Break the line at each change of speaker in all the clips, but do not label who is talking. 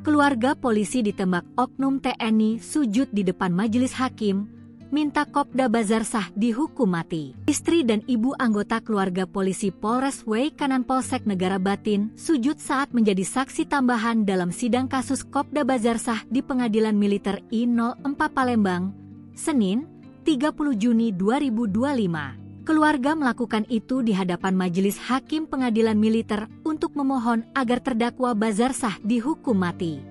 Keluarga polisi ditembak oknum TNI sujud di depan majelis hakim, minta Kopda Bazarsah dihukum mati. Istri dan ibu anggota keluarga polisi Polres Weikanan Polsek Negara Batin sujud saat menjadi saksi tambahan dalam sidang kasus Kopda Bazarsah di Pengadilan Militer I-04 Palembang, Senin, 30 Juni 2025. Keluarga melakukan itu di hadapan Majelis Hakim Pengadilan Militer untuk memohon agar terdakwa Bazarsah dihukum mati.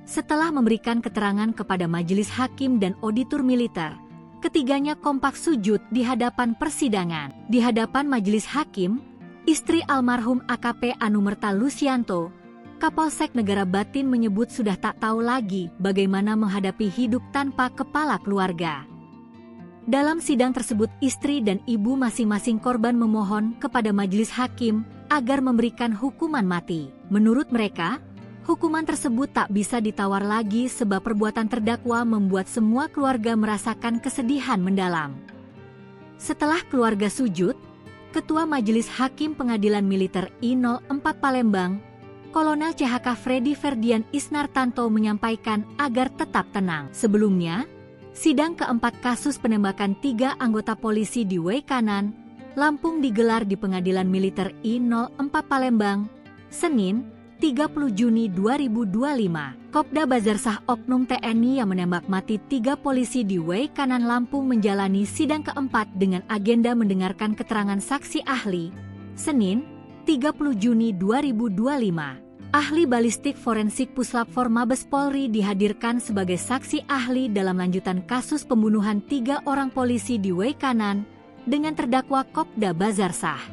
Setelah memberikan keterangan kepada Majelis Hakim dan Auditor Militer, ketiganya kompak sujud di hadapan persidangan. Di hadapan Majelis Hakim, istri almarhum AKP Anumerta Lusianto, Kapolsek Negara Batin menyebut sudah tak tahu lagi bagaimana menghadapi hidup tanpa kepala keluarga. Dalam sidang tersebut, istri dan ibu masing-masing korban memohon kepada majelis hakim agar memberikan hukuman mati. Menurut mereka, hukuman tersebut tak bisa ditawar lagi sebab perbuatan terdakwa membuat semua keluarga merasakan kesedihan mendalam. Setelah keluarga sujud, Ketua Majelis Hakim Pengadilan Militer I-04 Palembang, Kolonel CHK Freddy Ferdian Isnartanto menyampaikan agar tetap tenang. Sebelumnya, sidang keempat kasus penembakan 3 anggota polisi di Weikanan, Lampung digelar di Pengadilan Militer I-04 Palembang, Senin, 30 Juni 2025. Kopda Bazarsah oknum TNI yang menembak mati 3 polisi di Weikanan Lampung menjalani sidang keempat dengan agenda mendengarkan keterangan saksi ahli, Senin, 30 Juni 2025. Ahli balistik forensik Puslap 4 Mabes Polri dihadirkan sebagai saksi ahli dalam lanjutan kasus pembunuhan 3 orang polisi di Weikanan dengan terdakwa Kopda Bazarsah.